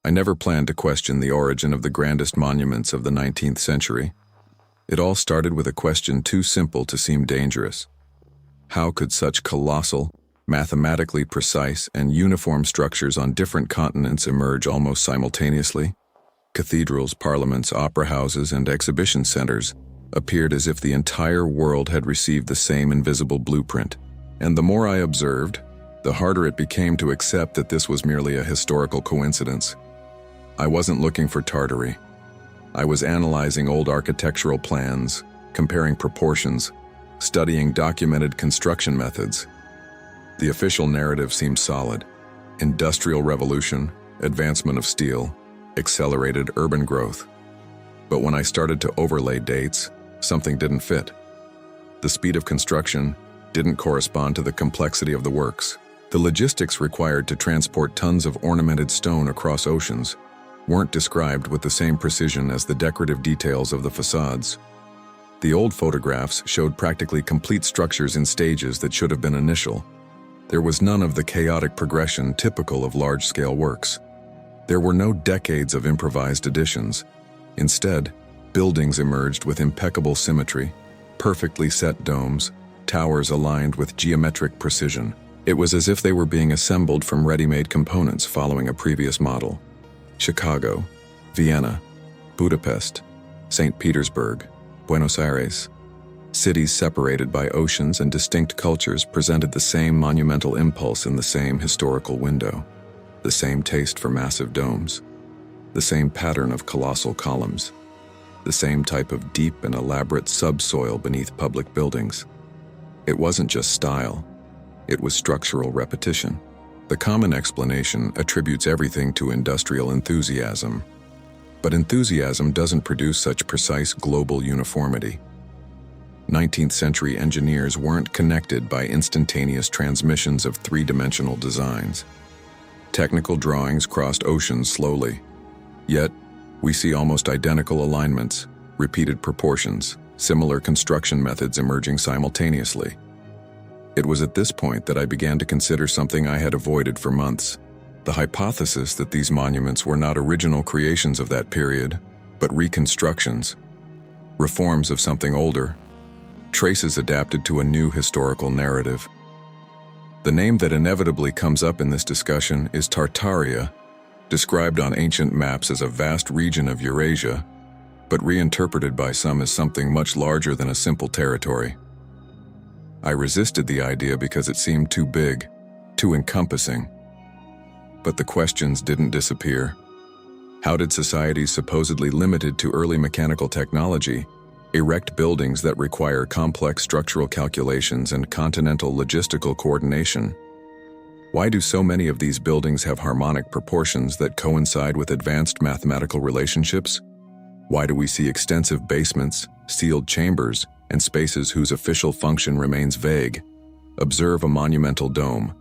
I never planned to question the origin of the grandest monuments of the 19th century. It all started with a question too simple to seem dangerous. How could such colossal, mathematically precise, and uniform structures on different continents emerge almost simultaneously? Cathedrals, parliaments, opera houses, and exhibition centers appeared as if the entire world had received the same invisible blueprint. And the more I observed, the harder it became to accept that this was merely a historical coincidence. I wasn't looking for Tartary. I was analyzing old architectural plans, comparing proportions, studying documented construction methods. The official narrative seemed solid. Industrial revolution, advancement of steel, accelerated urban growth. But when I started to overlay dates, something didn't fit. The speed of construction didn't correspond to the complexity of the works. The logistics required to transport tons of ornamented stone across oceans weren't described with the same precision as the decorative details of the facades. The old photographs showed practically complete structures in stages that should have been initial. There was none of the chaotic progression typical of large-scale works. There were no decades of improvised additions. Instead, buildings emerged with impeccable symmetry, perfectly set domes, towers aligned with geometric precision. It was as if they were being assembled from ready-made components following a previous model. Chicago, Vienna, Budapest, St. Petersburg, Buenos Aires. Cities separated by oceans and distinct cultures presented the same monumental impulse in the same historical window, the same taste for massive domes, the same pattern of colossal columns, the same type of deep and elaborate subsoil beneath public buildings. It wasn't just style, it was structural repetition. The common explanation attributes everything to industrial enthusiasm. But enthusiasm doesn't produce such precise global uniformity. 19th century engineers weren't connected by instantaneous transmissions of three-dimensional designs. Technical drawings crossed oceans slowly. Yet, we see almost identical alignments, repeated proportions, similar construction methods emerging simultaneously. It was at this point that I began to consider something I had avoided for months: the hypothesis that these monuments were not original creations of that period, but reconstructions, reforms of something older, traces adapted to a new historical narrative. The name that inevitably comes up in this discussion is Tartaria, described on ancient maps as a vast region of Eurasia, but reinterpreted by some as something much larger than a simple territory. I resisted the idea because it seemed too big, too encompassing. But the questions didn't disappear. How did societies supposedly limited to early mechanical technology erect buildings that require complex structural calculations and continental logistical coordination? Why do so many of these buildings have harmonic proportions that coincide with advanced mathematical relationships? Why do we see extensive basements, sealed chambers, and spaces whose official function remains vague? Observe a monumental dome.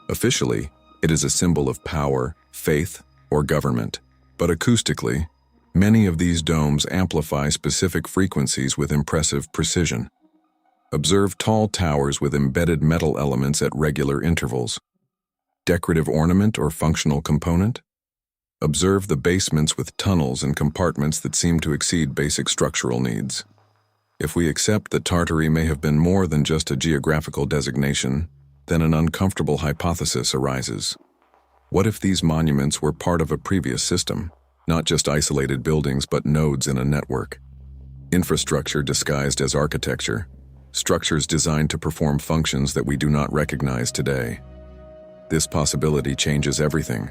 Officially, it is a symbol of power, faith, or government. But acoustically, many of these domes amplify specific frequencies with impressive precision. Observe tall towers with embedded metal elements at regular intervals. Decorative ornament or functional component? Observe the basements with tunnels and compartments that seem to exceed basic structural needs. If we accept that Tartary may have been more than just a geographical designation, then an uncomfortable hypothesis arises. What if these monuments were part of a previous system, not just isolated buildings but nodes in a network? Infrastructure disguised as architecture, structures designed to perform functions that we do not recognize today. This possibility changes everything,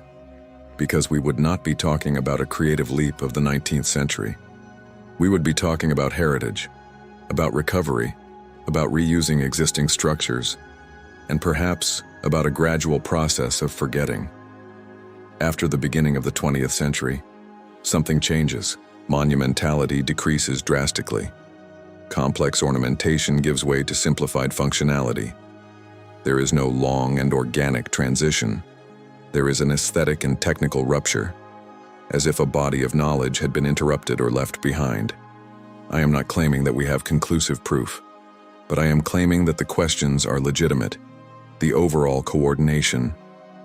because we would not be talking about a creative leap of the 19th century. We would be talking about heritage, about recovery, about reusing existing structures, and perhaps about a gradual process of forgetting. After the beginning of the 20th century, something changes. Monumentality decreases drastically. Complex ornamentation gives way to simplified functionality. There is no long and organic transition. There is an aesthetic and technical rupture, as if a body of knowledge had been interrupted or left behind. I am not claiming that we have conclusive proof, but I am claiming that the questions are legitimate. The overall coordination,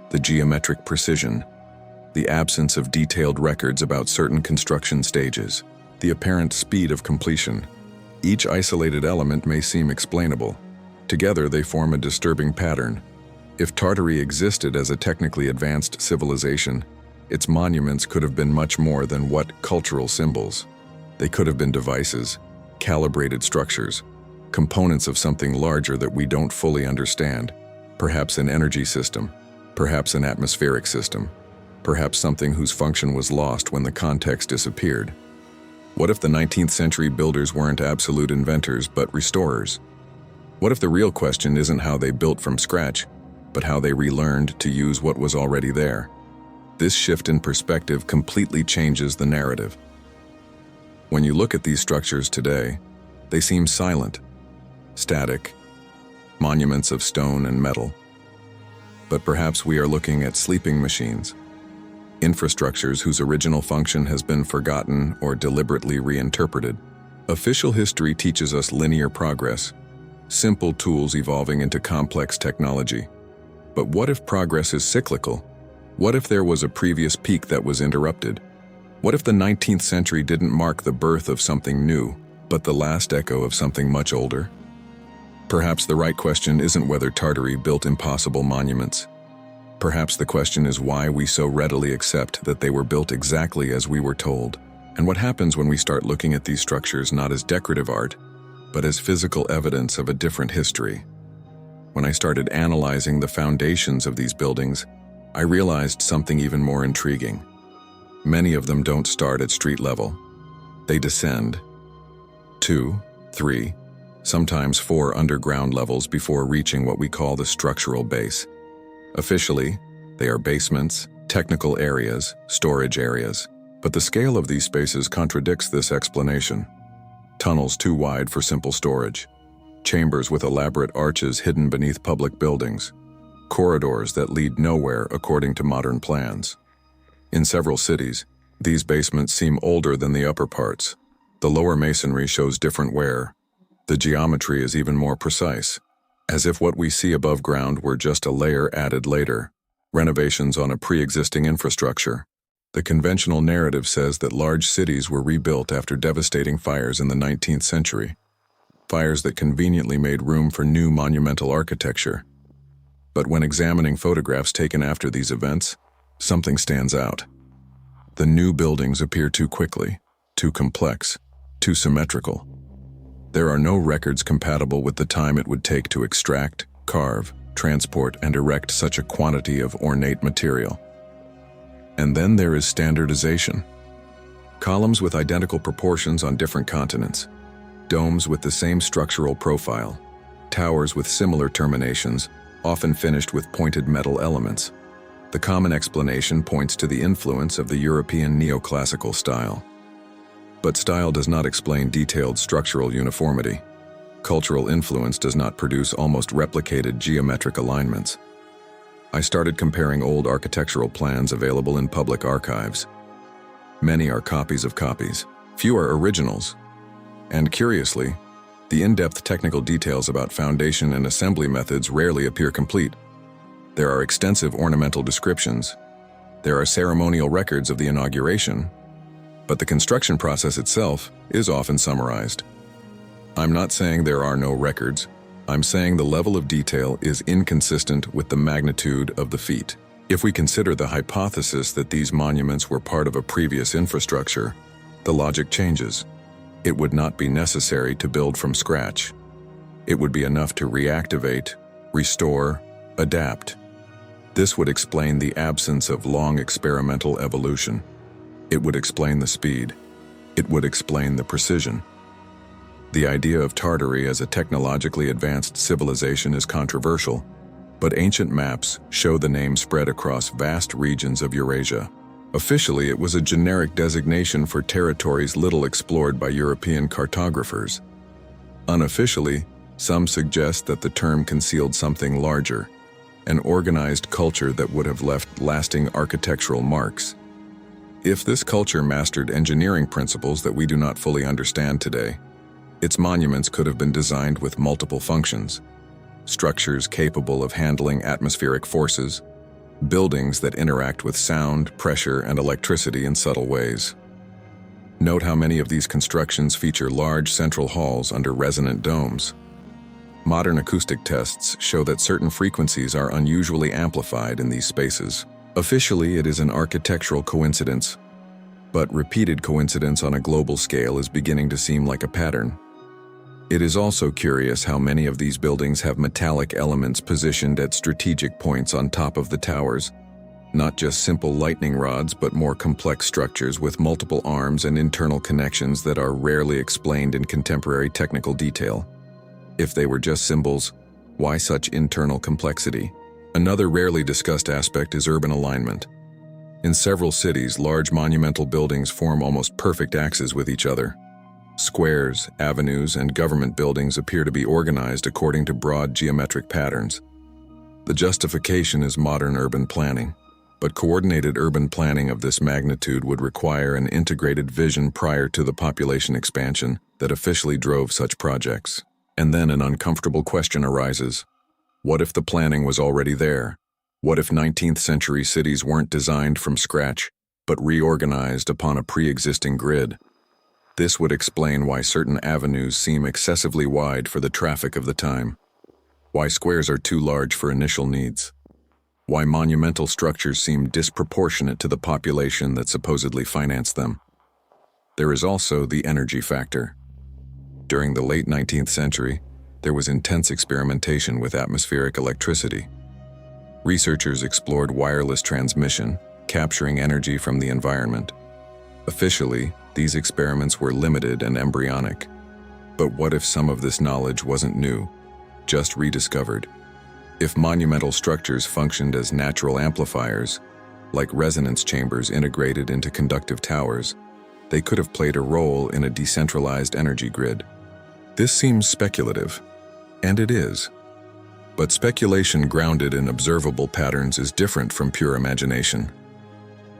the geometric precision, the absence of detailed records about certain construction stages, the apparent speed of completion. Each isolated element may seem explainable. Together, they form a disturbing pattern. If Tartary existed as a technically advanced civilization, its monuments could have been much more than what cultural symbols. They could have been devices, calibrated structures, components of something larger that we don't fully understand, perhaps an energy system, perhaps an atmospheric system, perhaps something whose function was lost when the context disappeared. What if the 19th century builders weren't absolute inventors but restorers? What if the real question isn't how they built from scratch, but how they relearned to use what was already there? This shift in perspective completely changes the narrative. When you look at these structures today, they seem silent, static, monuments of stone and metal. But perhaps we are looking at sleeping machines, infrastructures whose original function has been forgotten or deliberately reinterpreted. Official history teaches us linear progress, simple tools evolving into complex technology. But what if progress is cyclical? What if there was a previous peak that was interrupted? What if the 19th century didn't mark the birth of something new, but the last echo of something much older? Perhaps the right question isn't whether Tartary built impossible monuments. Perhaps the question is why we so readily accept that they were built exactly as we were told. And what happens when we start looking at these structures not as decorative art, but as physical evidence of a different history? When I started analyzing the foundations of these buildings, I realized something even more intriguing. Many of them don't start at street level. They descend 2, 3, sometimes 4 underground levels before reaching what we call the structural base. Officially, they are basements, technical areas, storage areas. But the scale of these spaces contradicts this explanation. Tunnels too wide for simple storage. Chambers with elaborate arches hidden beneath public buildings. Corridors that lead nowhere according to modern plans. In several cities, these basements seem older than the upper parts. The lower masonry shows different wear. The geometry is even more precise, as if what we see above ground were just a layer added later, renovations on a pre-existing infrastructure. The conventional narrative says that large cities were rebuilt after devastating fires in the 19th century, fires that conveniently made room for new monumental architecture. But when examining photographs taken after these events, something stands out. The new buildings appear too quickly, too complex, too symmetrical. There are no records compatible with the time it would take to extract, carve, transport, and erect such a quantity of ornate material. And then there is standardization. Columns with identical proportions on different continents, domes with the same structural profile, towers with similar terminations, often finished with pointed metal elements. The common explanation points to the influence of the European neoclassical style. But style does not explain detailed structural uniformity. Cultural influence does not produce almost replicated geometric alignments. I started comparing old architectural plans available in public archives. Many are copies of copies, few are originals. And curiously, the in-depth technical details about foundation and assembly methods rarely appear complete. There are extensive ornamental descriptions. There are ceremonial records of the inauguration, but the construction process itself is often summarized. I'm not saying there are no records. I'm saying the level of detail is inconsistent with the magnitude of the feat. If we consider the hypothesis that these monuments were part of a previous infrastructure, the logic changes. It would not be necessary to build from scratch. It would be enough to reactivate, restore, adapt. This would explain the absence of long experimental evolution. It would explain the speed. It would explain the precision. The idea of Tartary as a technologically advanced civilization is controversial, but ancient maps show the name spread across vast regions of Eurasia. Officially, it was a generic designation for territories little explored by European cartographers. Unofficially, some suggest that the term concealed something larger, an organized culture that would have left lasting architectural marks. If this culture mastered engineering principles that we do not fully understand today, its monuments could have been designed with multiple functions, structures capable of handling atmospheric forces, buildings that interact with sound, pressure, and electricity in subtle ways. Note how many of these constructions feature large central halls under resonant domes. Modern acoustic tests show that certain frequencies are unusually amplified in these spaces. Officially, it is an architectural coincidence, but repeated coincidence on a global scale is beginning to seem like a pattern. It is also curious how many of these buildings have metallic elements positioned at strategic points on top of the towers, not just simple lightning rods, but more complex structures with multiple arms and internal connections that are rarely explained in contemporary technical detail. If they were just symbols, why such internal complexity? Another rarely discussed aspect is urban alignment. In several cities, large monumental buildings form almost perfect axes with each other. Squares, avenues, and government buildings appear to be organized according to broad geometric patterns. The justification is modern urban planning, but coordinated urban planning of this magnitude would require an integrated vision prior to the population expansion that officially drove such projects. And then an uncomfortable question arises. What if the planning was already there? What if 19th century cities weren't designed from scratch, but reorganized upon a pre-existing grid? This would explain why certain avenues seem excessively wide for the traffic of the time, why squares are too large for initial needs, why monumental structures seem disproportionate to the population that supposedly financed them. There is also the energy factor. During the late 19th century, there was intense experimentation with atmospheric electricity. Researchers explored wireless transmission, capturing energy from the environment. Officially, these experiments were limited and embryonic. But what if some of this knowledge wasn't new, just rediscovered? If monumental structures functioned as natural amplifiers, like resonance chambers integrated into conductive towers, they could have played a role in a decentralized energy grid. This seems speculative, and it is. But speculation grounded in observable patterns is different from pure imagination.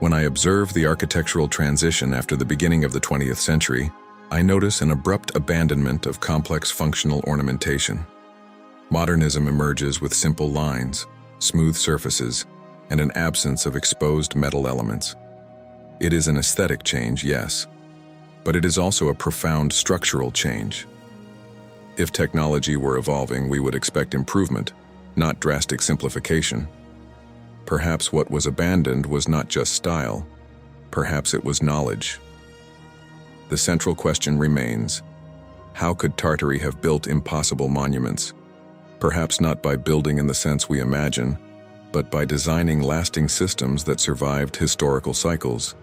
When I observe the architectural transition after the beginning of the 20th century, I notice an abrupt abandonment of complex functional ornamentation. Modernism emerges with simple lines, smooth surfaces, and an absence of exposed metal elements. It is an aesthetic change, yes, but it is also a profound structural change. If technology were evolving, we would expect improvement, not drastic simplification. Perhaps what was abandoned was not just style. Perhaps it was knowledge. The central question remains, how could Tartary have built impossible monuments? Perhaps not by building in the sense we imagine, but by designing lasting systems that survived historical cycles.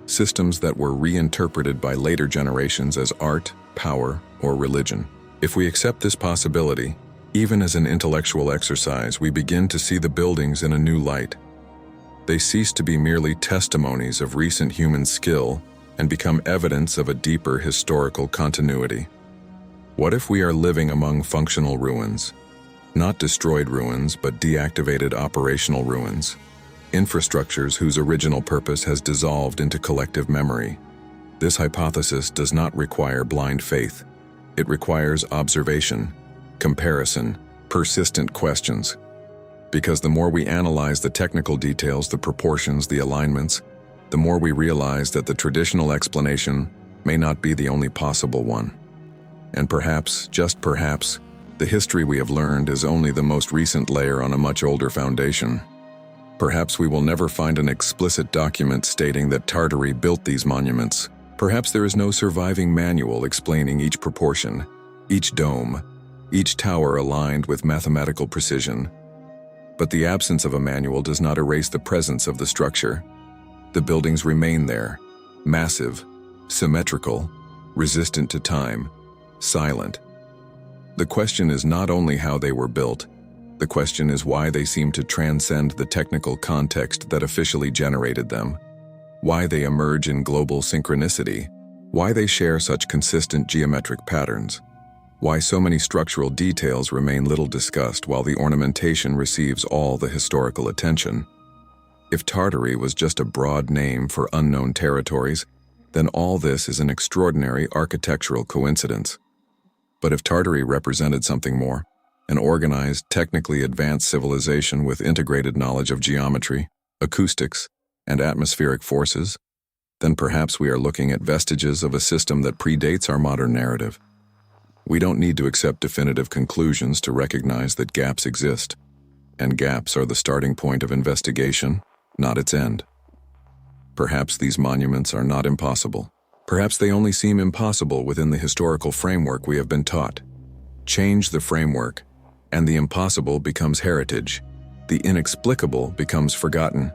Systems that were reinterpreted by later generations as art, power, or religion. If we accept this possibility, even as an intellectual exercise, we begin to see the buildings in a new light. They cease to be merely testimonies of recent human skill and become evidence of a deeper historical continuity. What if we are living among functional ruins? Not destroyed ruins, but deactivated operational ruins. Infrastructures whose original purpose has dissolved into collective memory. This hypothesis does not require blind faith. It requires observation, comparison, persistent questions. Because the more we analyze the technical details, the proportions, the alignments, the more we realize that the traditional explanation may not be the only possible one. And perhaps, just perhaps, the history we have learned is only the most recent layer on a much older foundation. Perhaps we will never find an explicit document stating that Tartary built these monuments. Perhaps there is no surviving manual explaining each proportion, each dome, each tower aligned with mathematical precision. But the absence of a manual does not erase the presence of the structure. The buildings remain there, massive, symmetrical, resistant to time, silent. The question is not only how they were built, the question is why they seem to transcend the technical context that officially generated them. Why they emerge in global synchronicity, why they share such consistent geometric patterns, why so many structural details remain little discussed while the ornamentation receives all the historical attention. If Tartary was just a broad name for unknown territories, then all this is an extraordinary architectural coincidence. But if Tartary represented something more, an organized, technically advanced civilization with integrated knowledge of geometry, acoustics, and atmospheric forces, then perhaps we are looking at vestiges of a system that predates our modern narrative. We don't need to accept definitive conclusions to recognize that gaps exist, and gaps are the starting point of investigation, not its end. Perhaps these monuments are not impossible. Perhaps they only seem impossible within the historical framework we have been taught. Change the framework, and the impossible becomes heritage. The inexplicable becomes forgotten.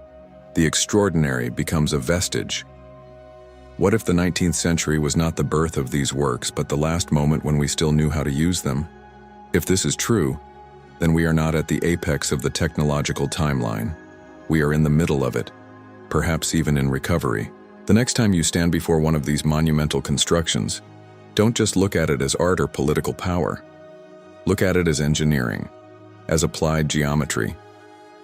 The extraordinary becomes a vestige. What if the 19th century was not the birth of these works, but the last moment when we still knew how to use them? If this is true, then we are not at the apex of the technological timeline. We are in the middle of it, perhaps even in recovery. The next time you stand before one of these monumental constructions, don't just look at it as art or political power. Look at it as engineering, as applied geometry,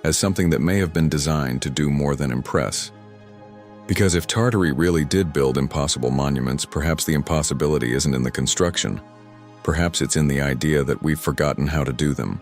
as something that may have been designed to do more than impress. Because if Tartary really did build impossible monuments, perhaps the impossibility isn't in the construction. Perhaps it's in the idea that we've forgotten how to do them.